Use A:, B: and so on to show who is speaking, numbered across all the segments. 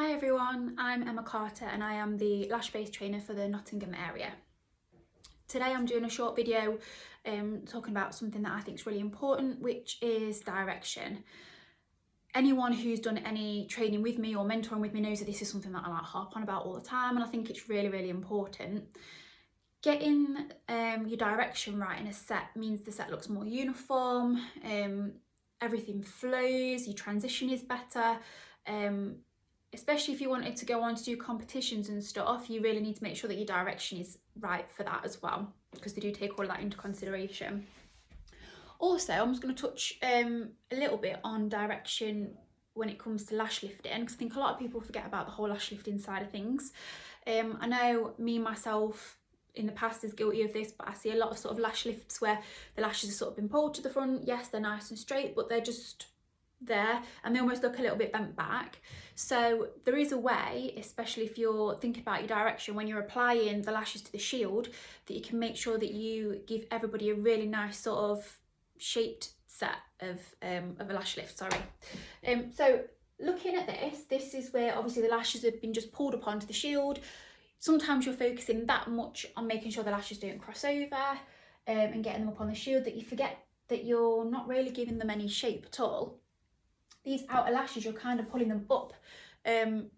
A: Hi everyone, I'm Emma Carter and I am the LashBase Trainer for the Nottingham area. Today I'm doing a short video talking about something that I think is really important, which is direction. Anyone who's done any training with me or mentoring with me knows that this is something that I like harp on about all the time, and I think it's really important. Getting your direction right in a set means the set looks more uniform, everything flows, your transition is better. Especially if you wanted to go on to do competitions and stuff, you really need to make sure that your direction is right for that as well, because they do take all of that into consideration. Also, I'm just going to touch a little bit on direction when it comes to lash lifting, because I think a lot of people forget about the whole lash lifting side of things. I know me myself in the past is guilty of this, but I see a lot of sort of lash lifts where the lashes have sort of been pulled to the front. Yes, they're nice and straight, but they're just there and they almost look a little bit bent back. So there is a way, especially if you're thinking about your direction when you're applying the lashes to the shield, that you can make sure that you give everybody a really nice sort of shaped set of a lash lift. So looking at this is where obviously the lashes have been just pulled up onto the shield. Sometimes you're focusing that much on making sure the lashes don't cross over and getting them up on the shield that you forget that you're not really giving them any shape at all. These outer lashes, you're kind of pulling them up.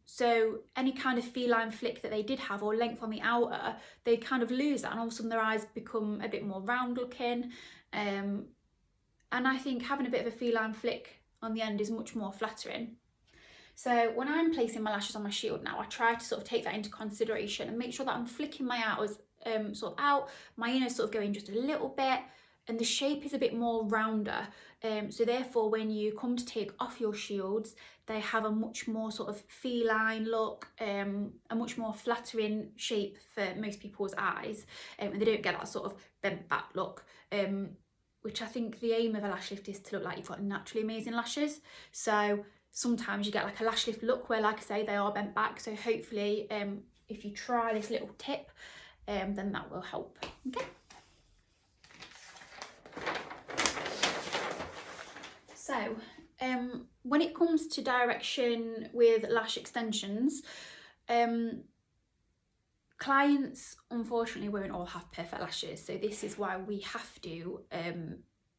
A: So any kind of feline flick that they did have or length on the outer, they kind of lose that, and all of a sudden their eyes become a bit more round looking. And I think having a bit of a feline flick on the end is much more flattering. So when I'm placing my lashes on my shield now, I try to sort of take that into consideration and make sure that I'm flicking my outers sort of out, my inners sort of going just a little bit, and the shape is a bit more rounder. So therefore when you come to take off your shields, they have a much more sort of feline look, a much more flattering shape for most people's eyes, and they don't get that sort of bent back look, which I think the aim of a lash lift is to look like you've got naturally amazing lashes. So sometimes you get like a lash lift look where, like I say, they are bent back. So hopefully if you try this little tip, then that will help. Okay. So when it comes to direction with lash extensions, clients unfortunately won't all have perfect lashes. So this is why we have to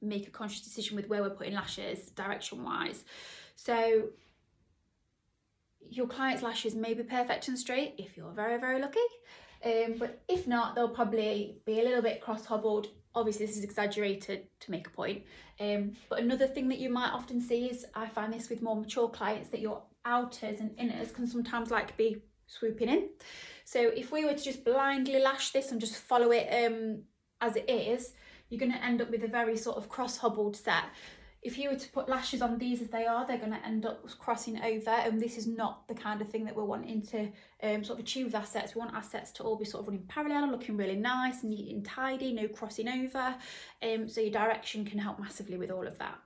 A: make a conscious decision with where we're putting lashes direction wise. So your client's lashes may be perfect and straight if you're very lucky, but if not, they'll probably be a little bit cross-hobbled. Obviously this is exaggerated to make a point, but another thing that you might often see is, I find this with more mature clients, that your outers and inners can sometimes like be swooping in. So if we were to just blindly lash this and just follow it as it is, you're going to end up with a very sort of cross-hobbled set. If you were to put lashes on these as they are, they're going to end up crossing over, and this is not the kind of thing that we're wanting to sort of achieve with our sets. We want our sets to all be sort of running parallel, looking really nice and neat and tidy, no crossing over. So your direction can help massively with all of that.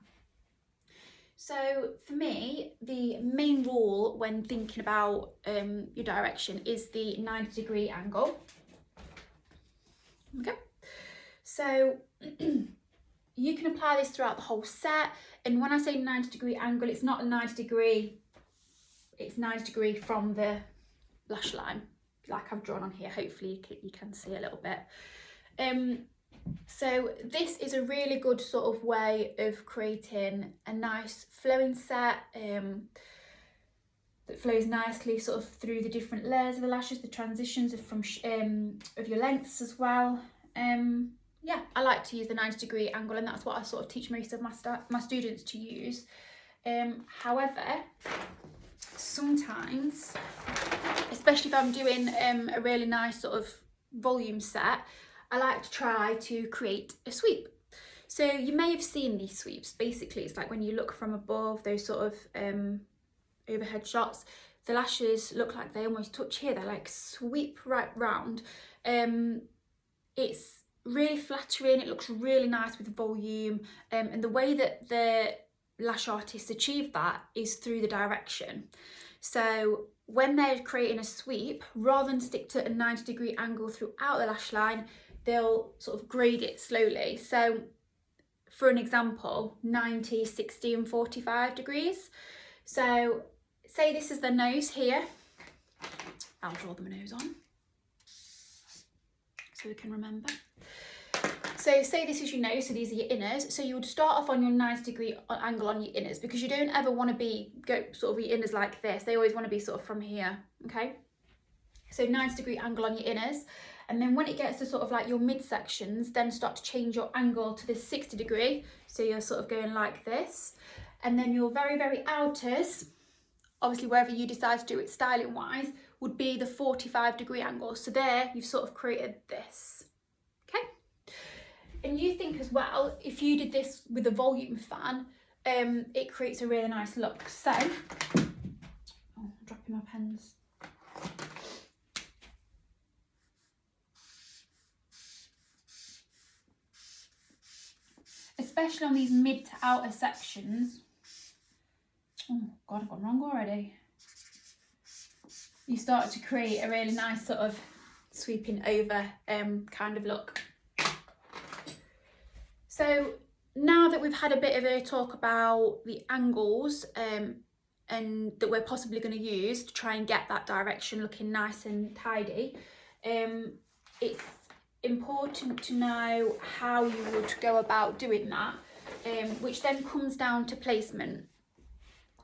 A: So for me, the main rule when thinking about your direction is the 90-degree angle. Okay, so you can apply this throughout the whole set, and when I say 90-degree angle, it's not a 90-degree, it's 90-degree from the lash line, like I've drawn on here. Hopefully you can see a little bit. So this is a really good sort of way of creating a nice flowing set that flows nicely sort of through the different layers of the lashes, the transitions of your lengths as well. Yeah, I like to use the 90-degree angle, and that's what I sort of teach most of my students to use. However, sometimes, especially if I'm doing a really nice sort of volume set, I like to try to create a sweep. So you may have seen these sweeps. Basically, it's like when you look from above, those sort of overhead shots, the lashes look like they almost touch here. They like sweep right round. It's really flattering, it looks really nice with volume, and the way that the lash artists achieve that is through the direction. So when they're creating a sweep, rather than stick to a 90-degree angle throughout the lash line, they'll sort of grade it slowly. So for an example, 90, 60 and 45 degrees. So say this is the nose here. I'll draw them a nose on so we can remember. So say this is your nose, so these are your inners. So you would start off on your 90-degree angle on your inners, because you don't ever want to go sort of your inners like this. They always want to be sort of from here, okay? So 90-degree angle on your inners. And then when it gets to sort of like your midsections, then start to change your angle to the 60-degree. So you're sort of going like this. And then your very, very outers, obviously wherever you decide to do it styling wise, would be the 45-degree angle. So there you've sort of created this, okay? And you think as well, if you did this with a volume fan, it creates a really nice look. So, oh, I'm dropping my pens. Especially on these mid to outer sections. Oh God, I've gone wrong already. You start to create a really nice sort of sweeping over kind of look. So now that we've had a bit of a talk about the angles and that we're possibly going to use to try and get that direction looking nice and tidy, it's important to know how you would go about doing that, which then comes down to placement.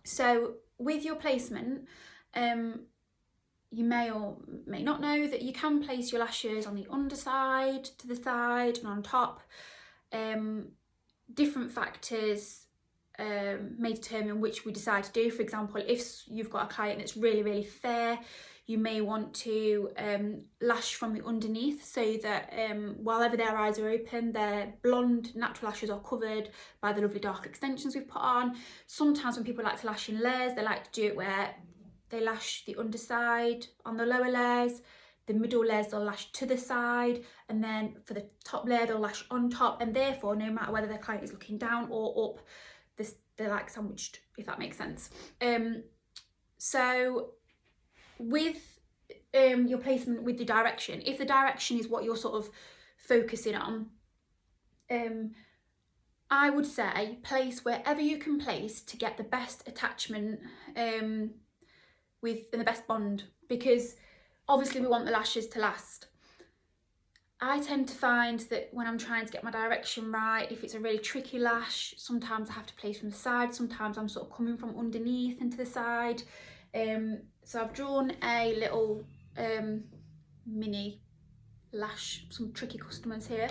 A: So with your placement, you may or may not know that you can place your lashes on the underside, to the side and on top. Different factors may determine which we decide to do. For example, if you've got a client that's really, really fair, you may want to lash from the underneath, so that while their eyes are open, their blonde natural lashes are covered by the lovely dark extensions we've put on. Sometimes when people like to lash in layers, they like to do it where they lash the underside on the lower layers, the middle layers they'll lash to the side, and then for the top layer they'll lash on top, and therefore no matter whether their client is looking down or up, they're like sandwiched, if that makes sense. So with your placement with the direction, if the direction is what you're sort of focusing on, I would say place wherever you can place to get the best attachment and the best bond, because obviously we want the lashes to last. I tend to find that when I'm trying to get my direction right, if it's a really tricky lash, sometimes I have to place from the side, sometimes I'm sort of coming from underneath into the side. So I've drawn a little mini lash, some tricky customers here,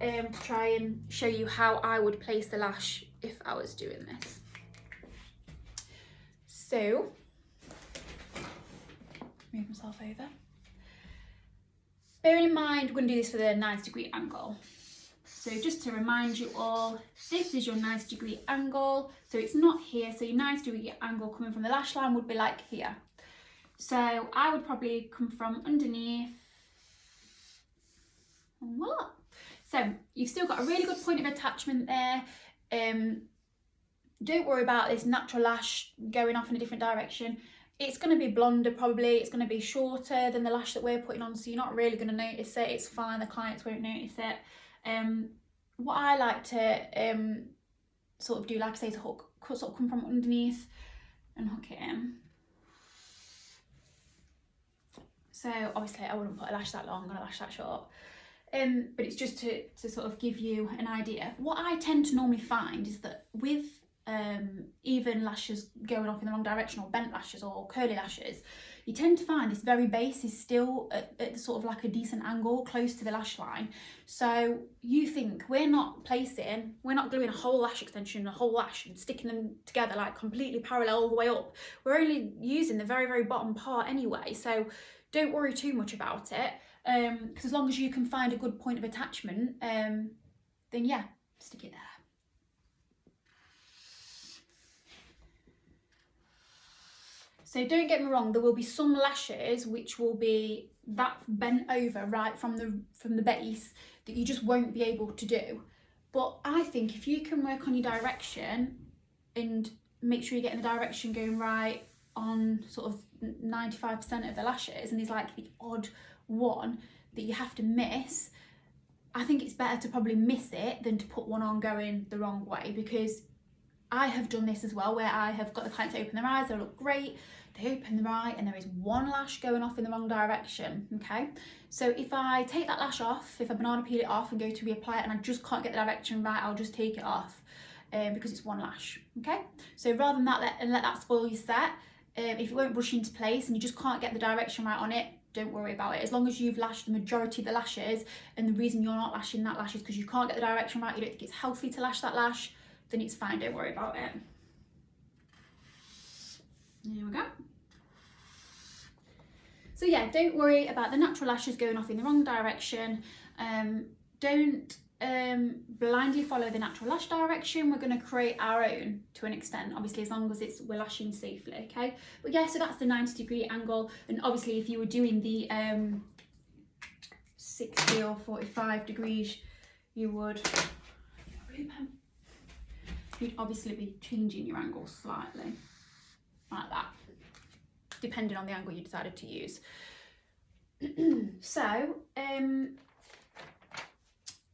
A: to try and show you how I would place the lash if I was doing this. So, move myself over. Bearing in mind, we're going to do this for the 90-degree angle. So just to remind you all, this is your 90-degree angle. So it's not here. So your 90-degree angle coming from the lash line would be like here. So I would probably come from underneath. And voila. So you've still got a really good point of attachment there. Don't worry about this natural lash going off in a different direction. It's going to be blonder probably, it's going to be shorter than the lash that we're putting on, so you're not really going to notice it. It's fine, the clients won't notice it. What I like to sort of do, like I say, to hook, sort of come from underneath and hook it in. So obviously I wouldn't put a lash that long, I'm going to lash that short. But it's just to sort of give you an idea. What I tend to normally find is that with even lashes going off in the wrong direction, or bent lashes or curly lashes, you tend to find this very base is still at sort of like a decent angle close to the lash line. So you think we're not gluing a whole lash extension, a whole lash and sticking them together like completely parallel all the way up. We're only using the very, very bottom part anyway. So don't worry too much about it. Because as long as you can find a good point of attachment, then yeah, stick it there. So don't get me wrong, there will be some lashes which will be that bent over right from the base that you just won't be able to do. But I think if you can work on your direction and make sure you're getting the direction going right on sort of 95% of the lashes, and there's like the odd one that you have to miss, I think it's better to probably miss it than to put one on going the wrong way, because I have done this as well, where I have got the client to open their eyes, they look great, they open their eye and there is one lash going off in the wrong direction, okay? So if I take that lash off, if I banana peel it off and go to reapply it and I just can't get the direction right, I'll just take it off because it's one lash, okay? So rather than that, let that spoil your set. If it won't brush into place and you just can't get the direction right on it, don't worry about it. As long as you've lashed the majority of the lashes, and the reason you're not lashing that lash is because you can't get the direction right, you don't think it's healthy to lash that lash, then it's fine, don't worry about it. There we go. So yeah, don't worry about the natural lashes going off in the wrong direction. Don't blindly follow the natural lash direction. We're going to create our own to an extent, obviously, as long as we're lashing safely, okay? But yeah, so that's the 90-degree angle, and obviously if you were doing the 60 or 45 degrees, you'd obviously be changing your angle slightly, like that, depending on the angle you decided to use. So,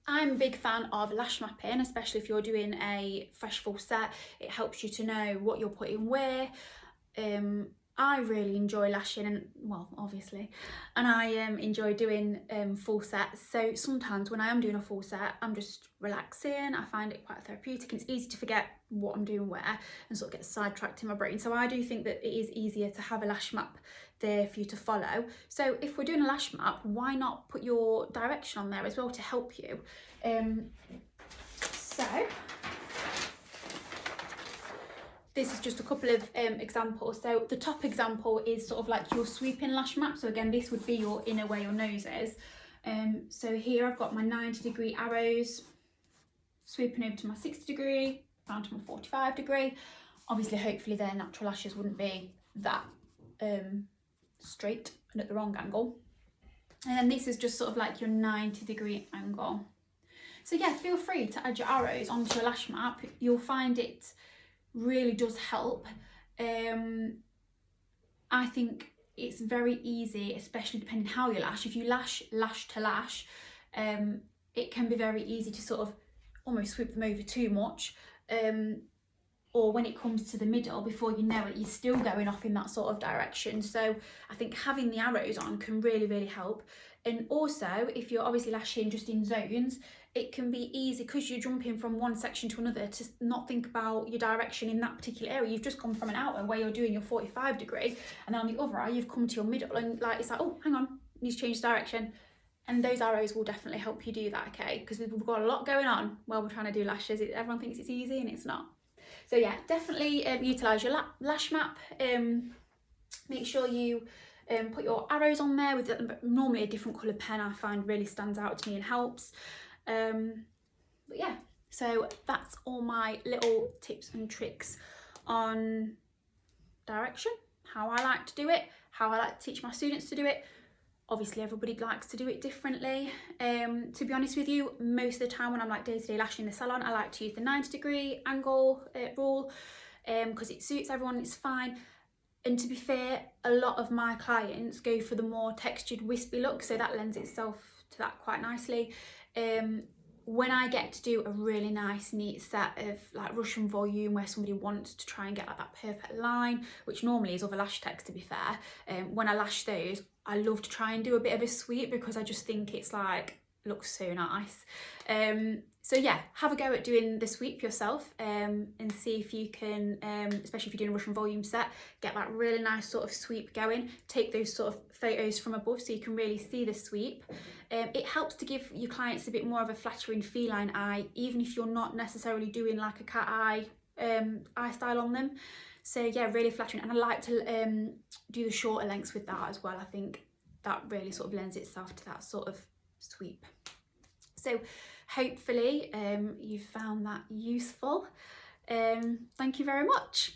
A: I'm a big fan of lash mapping, especially if you're doing a fresh full set. It helps you to know what you're putting where. I really enjoy lashing, and well, obviously, and I enjoy doing full sets. So sometimes when I am doing a full set, I'm just relaxing. I find it quite therapeutic, and it's easy to forget what I'm doing where and sort of get sidetracked in my brain. So I do think that it is easier to have a lash map there for you to follow. So if we're doing a lash map, why not put your direction on there as well to help you? So this is just a couple of examples. So the top example is sort of like your sweeping lash map. So again, this would be your inner where your nose is. So here I've got my 90-degree arrows, sweeping over to my 60-degree, down to my 45-degree. Obviously, hopefully their natural lashes wouldn't be that straight and at the wrong angle. And then this is just sort of like your 90-degree angle. So yeah, feel free to add your arrows onto a lash map. You'll find it really does help. I think it's very easy, especially depending how you lash. If you lash to lash, it can be very easy to sort of almost sweep them over too much, or when it comes to the middle, before you know it, you're still going off in that sort of direction. So I think having the arrows on can really help. And also, if you're obviously lashing just in zones, it can be easy, because you're jumping from one section to another, to not think about your direction in that particular area. You've just come from an outer where you're doing your 45-degree, and then on the other eye you've come to your middle, and like it's like, oh, hang on, you need to change direction. And those arrows will definitely help you do that, okay? Because we've got a lot going on while we're trying to do lashes. Everyone thinks it's easy and it's not. So yeah, definitely utilise your lash map. Make sure you put your arrows on there with normally a different coloured pen. I find really stands out to me and helps. But yeah, so that's all my little tips and tricks on direction, how I like to do it, how I like to teach my students to do it. Obviously everybody likes to do it differently. To be honest with you, most of the time when I'm like day-to-day lashing in the salon, I like to use the 90-degree angle rule because it suits everyone, it's fine. And to be fair, a lot of my clients go for the more textured wispy look, so that lends itself to that quite nicely. When I get to do a really nice neat set of like Russian volume where somebody wants to try and get like that perfect line, which normally is other lash techs to be fair, when I lash those, I love to try and do a bit of a sweep because I just think it's like, looks so nice. So yeah, have a go at doing the sweep yourself and see if you can, especially if you're doing a Russian volume set, get that really nice sort of sweep going. Take those sort of photos from above so you can really see the sweep. It helps to give your clients a bit more of a flattering feline eye, even if you're not necessarily doing like a cat eye style on them. So yeah, really flattering. And I like to do the shorter lengths with that as well. I think that really sort of lends itself to that sort of sweep. So hopefully you found that useful. Thank you very much.